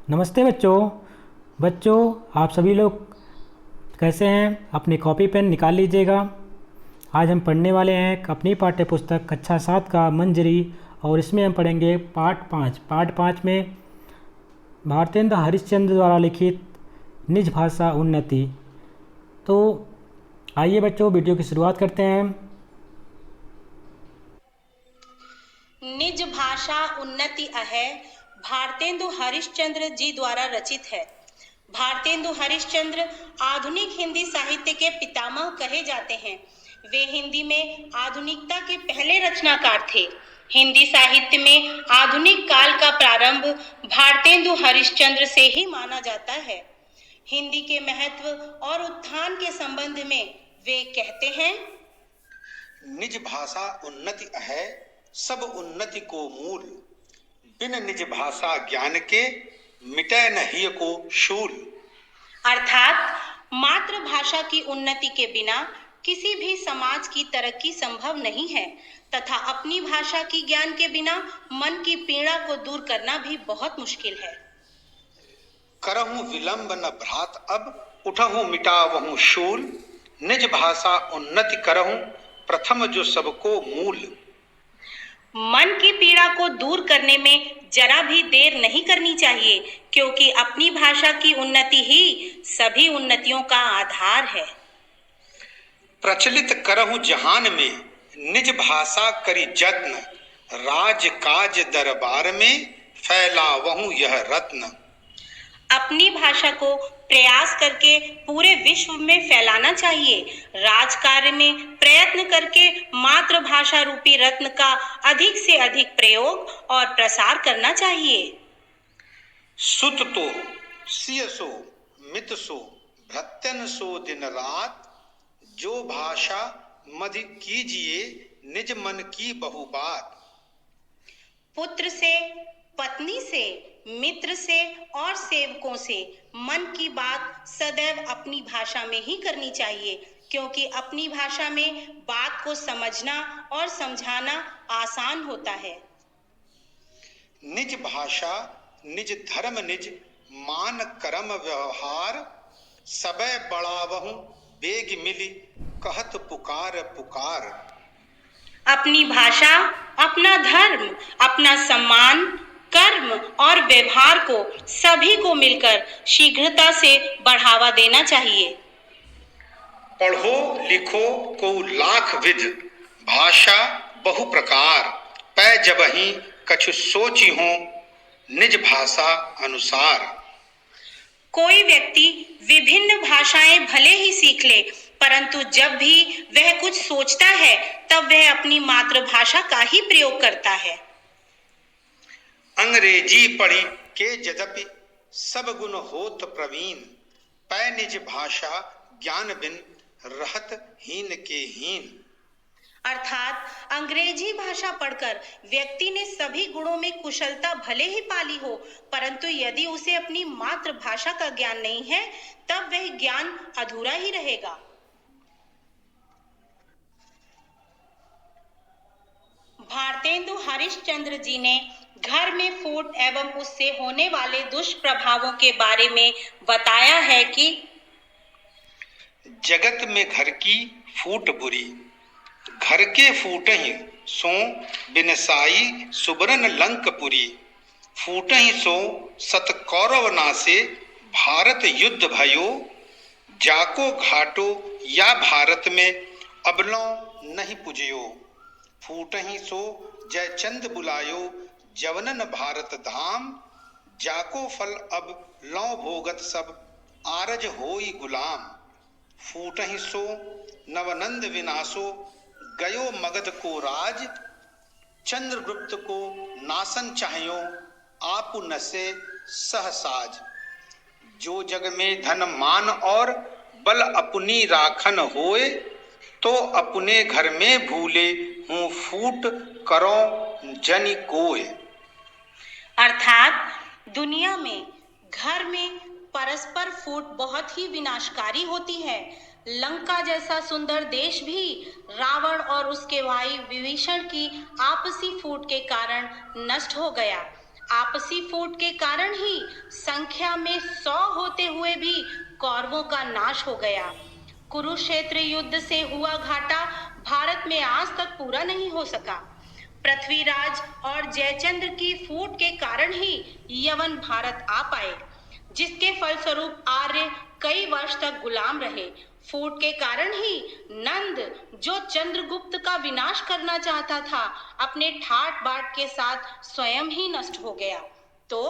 नमस्ते बच्चों। बच्चों, आप सभी लोग कैसे हैं? अपनी कॉपी पेन निकाल लीजिएगा। आज हम पढ़ने वाले हैं अपनी पाठ्य पुस्तक कक्षा 7 का मंजरी, और इसमें हम पढ़ेंगे पाठ 5 में भारतेंद्र हरिश्चंद्र द्वारा लिखित निज भाषा उन्नति। तो आइए बच्चों, वीडियो की शुरुआत करते हैं। निज भाषा उन्नति अहै भारतेंदु हरिश्चंद्र जी द्वारा रचित है। भारतेंदु हरिश्चंद्र आधुनिक हिंदी साहित्य के पितामह कहे जाते हैं। वे हिंदी में आधुनिकता के पहले रचनाकार थे। हिंदी साहित्य में आधुनिक काल का प्रारंभ भारतेंदु हरिश्चंद्र से ही माना जाता है। हिंदी के महत्व और उत्थान के संबंध में वे कहते हैं, निज भाषा उन्नति अहै सब उन्नति को मूल, बिन निज भाषा ज्ञान के मिटै न हिय को शूल। अर्थात मातृभाषा की उन्नति के बिना किसी भी समाज की तरक्की संभव नहीं है, तथा अपनी भाषा की ज्ञान के बिना मन की पीड़ा को दूर करना भी बहुत मुश्किल है। करहूं विलंब न भ्रात अब उठहूं मिटावहूं शूल, निज भाषा उन्नति करहूं प्रथम जो सबको मूल। मन की पीड़ा को दूर करने में जरा भी देर नहीं करनी चाहिए, क्योंकि अपनी भाषा की उन्नति ही सभी उन्नतियों का आधार है। प्रचलित करहूं जहान में निज भाषा करी जत्न, राज काज दरबार में फैलावहूं यह रत्न। अपनी भाषा को प्रयास करके पूरे विश्व में फैलाना चाहिए। राजकार्य में प्रयत्न करके मातृभाषा रूपी रत्न का अधिक से अधिक प्रयोग और प्रसार करना चाहिए। सुत तो सिय सो मित सो भृत्यन सो दिन रात, जो भाषा मधि कीजिए निज मन की बहु बात। पुत्र से, पत्नी से, मित्र से और सेवकों से मन की बात सदैव अपनी भाषा में ही करनी चाहिए, क्योंकि अपनी भाषा में बात को समझना और समझाना आसान होता है। निज भाषा निज धर्म निज मान कर्म व्यवहार, सबे बढ़ावहूं बेग मिली कहत पुकार पुकार। अपनी भाषा, अपना धर्म, अपना सम्मान, कर्म और व्यवहार को सभी को मिलकर शीघ्रता से बढ़ावा देना चाहिए। पढ़ो लिखो को लाख विध, भाषा बहु प्रकार, पै जबहि कछु सोची हो निज भाषा अनुसार। कोई व्यक्ति विभिन्न भाषाएं भले ही सीख ले, परंतु जब भी वह कुछ सोचता है तब वह अपनी मातृभाषा का ही प्रयोग करता है। अंग्रेजी पढ़ी के यद्यपि सब गुण होत प्रवीण, पै निज भाषा ज्ञान बिन रहत हीन के हीन। अर्थात अंग्रेजी भाषा पढ़कर व्यक्ति ने सभी गुणों में कुशलता भले ही पाली हो, परंतु यदि उसे अपनी मातृभाषा का ज्ञान नहीं है तब वह ज्ञान अधूरा ही रहेगा। भारतेंदु हरिश्चंद्र जी ने घर में फूट एवं उससे होने वाले दुष्प्रभावों के बारे में बताया है कि जगत में घर की फूट बुरी, घर के फूट ही सो बिनसाई सुबरन लंकपुरी, फूट ही सो सत कौरव नासे भारत युद्ध भयो, जाको घाटो या भारत में अबलों नहीं पुजयो, फूट ही सो जय चंद बुलायो जवनन भारत धाम, जाको फल अब लौ भोगत सब आरज होई गुलाम, फूट ही सो नवनंद विनाशो गयो मगध को राज, चंद्रगुप्त को नासन चाहियो आपु नसे सहसाज, जो जग में धन मान और बल अपनी राखन होए, तो अपने घर में भूले हूँ फूट करो जनि कोय। अर्थात दुनिया में घर में परस्पर फूट बहुत ही विनाशकारी होती है। लंका जैसा सुंदर देश भी रावण और उसके भाई विभीषण की आपसी फूट के कारण नष्ट हो गया। आपसी फूट के कारण ही संख्या में 100 होते हुए भी कौरवों का नाश हो गया। कुरुक्षेत्र युद्ध से हुआ घाटा भारत में आज तक पूरा नहीं हो सका। पृथ्वीराज और जयचंद्र की फूट के कारण ही यवन भारत आ पाए, जिसके फलस्वरूप आर्य कई वर्ष तक गुलाम रहे। फूट के कारण ही नंद, जो चंद्रगुप्त का विनाश करना चाहता था, अपने ठाट बाट के साथ स्वयं ही नष्ट हो गया। तो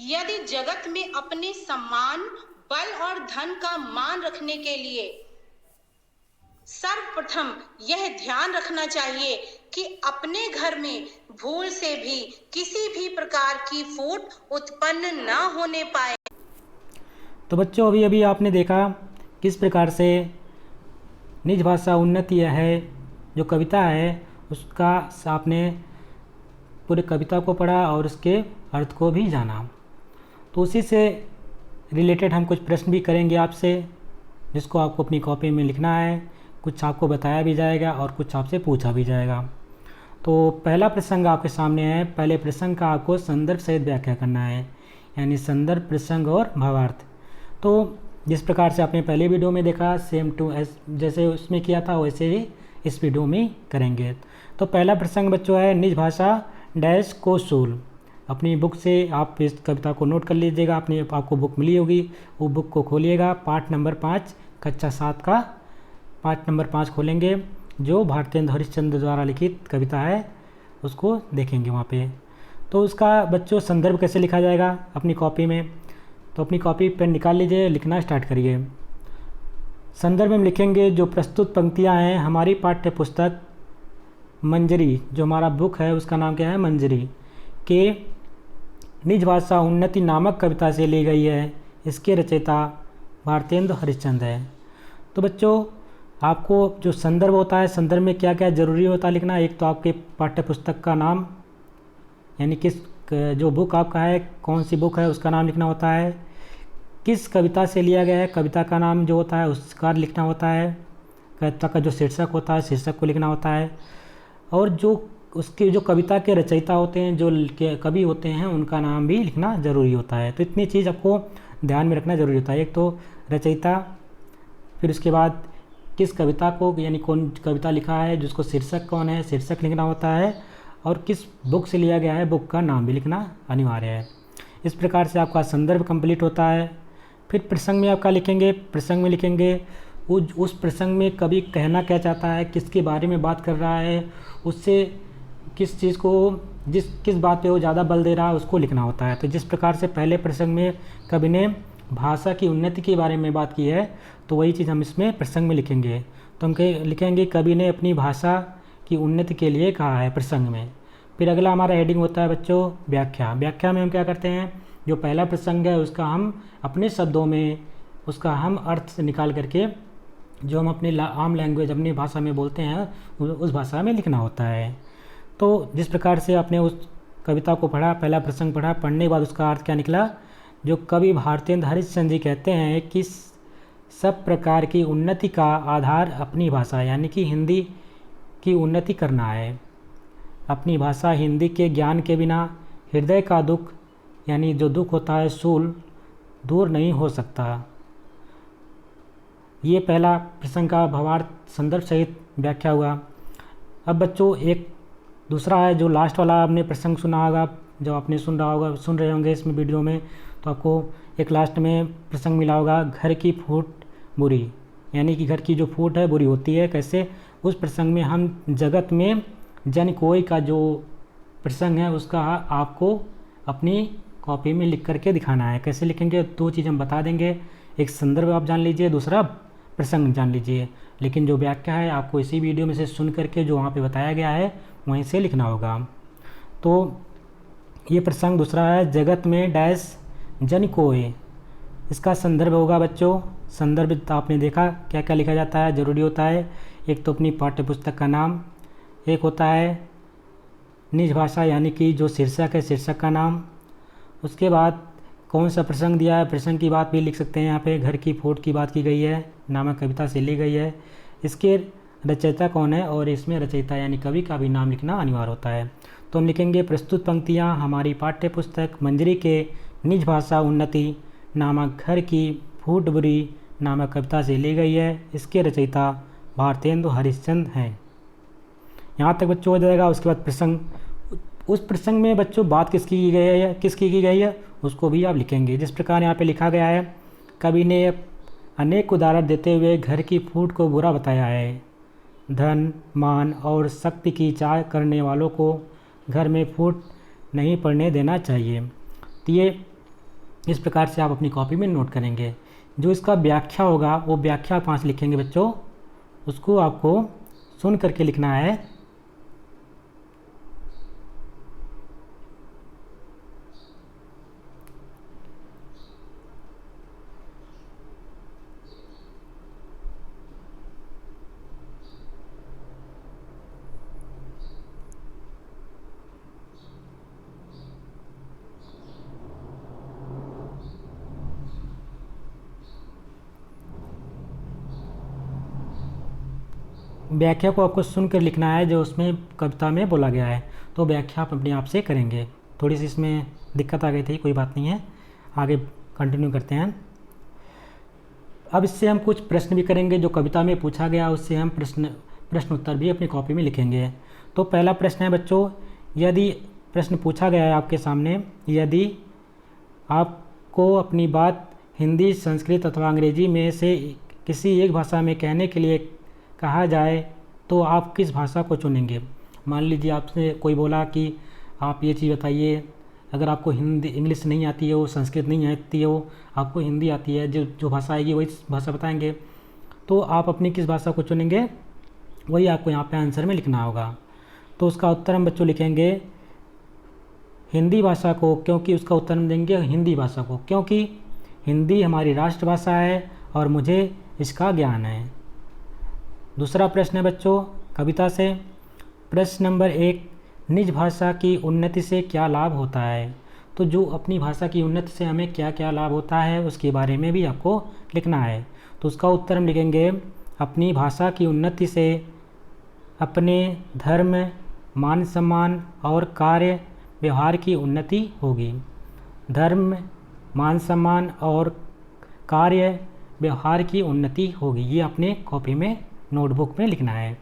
यदि जगत में अपने सम्मान, बल और धन का मान रखने के लिए सर्वप्रथम यह ध्यान रखना चाहिए कि अपने घर में भूल से भी किसी भी प्रकार की फूट उत्पन्न न होने पाए। तो बच्चों, अभी आपने देखा किस प्रकार से निज भाषा उन्नति है जो कविता है उसका आपने पूरे कविता को पढ़ा और उसके अर्थ को भी जाना। तो उसी से रिलेटेड हम कुछ प्रश्न भी करेंगे आपसे, जिसको आपको अपनी कॉपी में लिखना है। कुछ आपको बताया भी जाएगा और कुछ आपसे पूछा भी जाएगा। तो पहला प्रसंग आपके सामने है। पहले प्रसंग का आपको संदर्भ सहित व्याख्या करना है, यानी संदर्भ, प्रसंग और भावार्थ। तो जिस प्रकार से आपने पहले वीडियो में देखा, सेम टू एस जैसे उसमें किया था वैसे ही इस वीडियो में करेंगे। तो पहला प्रसंग बच्चों है निज भाषा डैश को सूल। अपनी बुक से आप इस कविता को नोट कर लीजिएगा। आपको बुक मिली होगी, वो बुक को खोलिएगा। पाठ नंबर 5 कक्षा 7 का पाठ नंबर 5 खोलेंगे, जो भारतेंदु हरिश्चंद्र द्वारा लिखित कविता है, उसको देखेंगे वहाँ पे। तो उसका बच्चों संदर्भ कैसे लिखा जाएगा अपनी कॉपी में, तो अपनी कॉपी पेन निकाल लीजिए, लिखना स्टार्ट करिए। संदर्भ में लिखेंगे जो प्रस्तुत पंक्तियाँ हैं हमारी पाठ्य पुस्तक मंजरी, जो हमारा बुक है उसका नाम क्या है, मंजरी, के निज भाषा उन्नति नामक कविता से ली गई है। इसके रचयिता भारतेंदु हरिश्चंद्र है। तो बच्चों, आपको जो संदर्भ होता है, संदर्भ में क्या क्या ज़रूरी होता है लिखना। एक तो आपके पाठ्य पुस्तक का नाम, यानी किस जो बुक आपका है, कौन सी बुक है उसका नाम लिखना होता है। किस कविता से लिया गया है, कविता का नाम जो होता है उसका लिखना होता है। कविता का जो शीर्षक होता है, शीर्षक को लिखना होता है। और जो उसके जो कविता के रचयिता होते हैं, जो कवि होते हैं, उनका नाम भी लिखना ज़रूरी होता है। तो इतनी चीज़ आपको ध्यान में रखना ज़रूरी होता है। एक तो रचयिता, फिर उसके बाद किस कविता को, यानी कौन कविता लिखा है, जिसको शीर्षक कौन है, शीर्षक लिखना होता है। और किस बुक से लिया गया है, बुक का नाम भी लिखना अनिवार्य है। इस प्रकार से आपका संदर्भ कंप्लीट होता है। फिर प्रसंग में आपका लिखेंगे, प्रसंग में लिखेंगे उस प्रसंग में कवि कहना क्या चाहता है, किसके बारे में बात कर रहा है, उससे किस चीज़ को, किस बात पे वो ज़्यादा बल दे रहा है, उसको लिखना होता है। तो जिस प्रकार से पहले प्रसंग में कवि ने भाषा की उन्नति के बारे में बात की है, तो वही चीज़ हम इसमें प्रसंग में लिखेंगे। तो हम लिखेंगे कवि ने अपनी भाषा की उन्नति के लिए कहा है प्रसंग में। फिर अगला हमारा हेडिंग होता है बच्चों व्याख्या। व्याख्या में हम क्या करते हैं, जो पहला प्रसंग है उसका हम अपने शब्दों में उसका हम अर्थ निकाल करके, जो हम अपनी आम लैंग्वेज अपनी भाषा में बोलते हैं, उस भाषा में लिखना होता है। तो जिस प्रकार से आपने उस कविता को पढ़ा, पहला प्रसंग पढ़ा, पढ़ने के बाद उसका अर्थ क्या निकला, जो कवि भारतेंदु हरिश्चंद्र जी कहते हैं कि सब प्रकार की उन्नति का आधार अपनी भाषा, यानी कि हिंदी की उन्नति करना है। अपनी भाषा हिंदी के ज्ञान के बिना हृदय का दुख, यानी जो दुख होता है शूल, दूर नहीं हो सकता। ये पहला प्रसंग का भावार्थ संदर्भ सहित व्याख्या हुआ। अब बच्चों एक दूसरा है, जो लास्ट वाला आपने प्रसंग सुना होगा, जो आपने सुन रहे होंगे इसमें वीडियो में, तो आपको एक लास्ट में प्रसंग मिला होगा, घर की फूट बुरी, यानी कि घर की जो फूट है बुरी होती है। कैसे, उस प्रसंग में हम जगत में जन कोई का जो प्रसंग है उसका आपको अपनी कॉपी में लिख करके दिखाना है। कैसे लिखेंगे, दो चीज़ हम बता देंगे, एक संदर्भ आप जान लीजिए, दूसरा प्रसंग जान लीजिए। लेकिन जो व्याख्या है आपको इसी वीडियो में से सुन करके जो वहाँ पे बताया गया है वहीं से लिखना होगा। तो ये प्रसंग दूसरा है, जगत में डैश जन कोय। इसका संदर्भ होगा बच्चों, संदर्भ आपने देखा क्या क्या लिखा जाता है, ज़रूरी होता है। एक तो अपनी पाठ्य पुस्तक का नाम, एक होता है निज भाषा, यानी कि जो शीर्षक है शीर्षक का नाम। उसके बाद कौन सा प्रसंग दिया है, प्रसंग की बात भी लिख सकते हैं यहाँ पे, घर की फूट की बात की गई है, नामक कविता से ली गई है। इसके रचयिता कौन है, और इसमें रचयिता यानी कवि का भी नाम लिखना अनिवार्य होता है। तो हम लिखेंगे प्रस्तुत पंक्तियाँ हमारी पाठ्य पुस्तक मंजरी के निज भाषा उन्नति नामक घर की फूट बुरी नामक कविता से ली गई है। इसके रचयिता भारतेंदु हरिश्चंद्र हैं। यहाँ तक बच्चों हो जाएगा। उसके बाद प्रसंग, उस प्रसंग में बच्चों बात किसकी की गई है उसको भी आप लिखेंगे। जिस प्रकार यहाँ पे लिखा गया है, कवि ने अनेक उदाहरण देते हुए घर की फूट को बुरा बताया है। धन, मान और शक्ति की चाह करने वालों को घर में फूट नहीं पड़ने देना चाहिए। तो ये इस प्रकार से आप अपनी कॉपी में नोट करेंगे। जो इसका व्याख्या होगा वो व्याख्या 5 लिखेंगे बच्चों, उसको आपको सुन करके लिखना है। व्याख्या को आपको सुनकर लिखना है जो उसमें कविता में बोला गया है। तो व्याख्या आप अपने आप से करेंगे। थोड़ी सी इसमें दिक्कत आ गई थी, कोई बात नहीं है, आगे कंटिन्यू करते हैं। अब इससे हम कुछ प्रश्न भी करेंगे जो कविता में पूछा गया, उससे हम प्रश्न उत्तर भी अपनी कॉपी में लिखेंगे। तो पहला प्रश्न है बच्चों, यदि प्रश्न पूछा गया है आपके सामने, यदि आपको अपनी बात हिंदी, संस्कृत अथवा अंग्रेजी में से किसी एक भाषा में कहने के लिए कहा जाए तो आप किस भाषा को चुनेंगे। मान लीजिए आपसे कोई बोला कि आप ये चीज़ बताइए, अगर आपको हिंदी इंग्लिश नहीं आती हो, संस्कृत नहीं आती हो, आपको हिंदी आती है, जो भाषा आएगी वही भाषा बताएंगे, तो आप अपनी किस भाषा को चुनेंगे वही आपको यहाँ पे आंसर में लिखना होगा। तो उसका उत्तर हम बच्चों लिखेंगे हिंदी भाषा को, क्योंकि उसका उत्तर हम देंगे हिंदी भाषा को, क्योंकि हिंदी हमारी राष्ट्रभाषा है और मुझे इसका ज्ञान है। दूसरा प्रश्न है बच्चों कविता से, प्रश्न नंबर 1, निज भाषा की उन्नति से क्या लाभ होता है। तो जो अपनी भाषा की उन्नति से हमें क्या क्या लाभ होता है उसके बारे में भी आपको लिखना है। तो उसका उत्तर हम लिखेंगे अपनी भाषा की उन्नति से अपने धर्म, मान सम्मान और कार्य व्यवहार की उन्नति होगी। धर्म, मान सम्मान और कार्य व्यवहार की उन्नति होगी, ये अपने कॉपी में नोटबुक में लिखना है।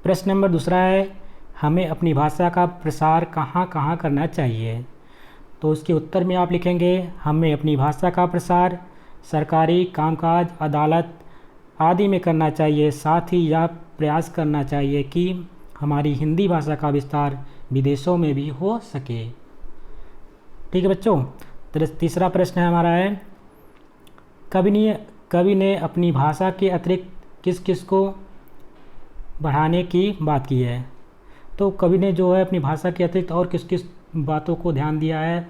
प्रश्न नंबर 2 है, हमें अपनी भाषा का प्रसार कहाँ कहाँ करना चाहिए। तो उसके उत्तर में आप लिखेंगे हमें अपनी भाषा का प्रसार सरकारी कामकाज, अदालत आदि में करना चाहिए। साथ ही यह प्रयास करना चाहिए कि हमारी हिंदी भाषा का विस्तार विदेशों में भी हो सके। ठीक है बच्चों। तीसरा प्रश्न हमारा है, कवि ने अपनी भाषा के अतिरिक्त किस किस को बढ़ाने की बात की है। तो कवि ने जो है अपनी भाषा के अतिरिक्त और किस किस बातों को ध्यान दिया है,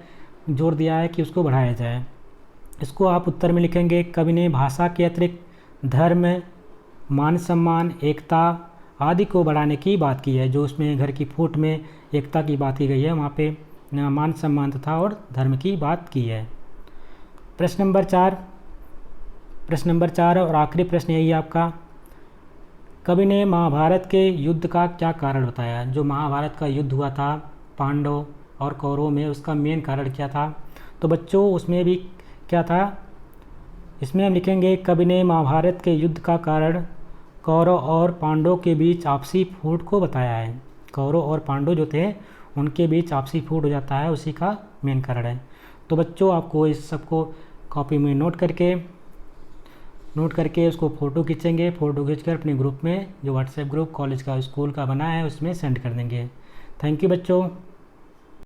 जोर दिया है कि उसको बढ़ाया जाए। इसको आप उत्तर में लिखेंगे कवि ने भाषा के अतिरिक्त धर्म, मान सम्मान, एकता आदि को बढ़ाने की बात की है। जो उसमें घर की फूट में एकता की बात की गई है, वहाँ पे मान सम्मान तथा और धर्म की बात की है। प्रश्न नंबर 4 और आखिरी प्रश्न यही है आपका, कवि ने महाभारत के युद्ध का क्या कारण बताया। जो महाभारत का युद्ध हुआ था पांडव और कौरवों में, उसका मेन कारण क्या था। तो बच्चों उसमें भी क्या था, इसमें हम लिखेंगे कवि ने महाभारत के युद्ध का कारण कौरव और पांडव के बीच आपसी फूट को बताया है। कौरव और पांडव जो थे उनके बीच आपसी फूट हो जाता है, उसी का मेन कारण है। तो बच्चों आपको इस सबको कॉपी में नोट करके उसको फ़ोटो खींचेंगे। फ़ोटो खींचकर अपने ग्रुप में, जो व्हाट्सएप ग्रुप कॉलेज का स्कूल का बना है, उसमें सेंड कर देंगे। थैंक यू बच्चों।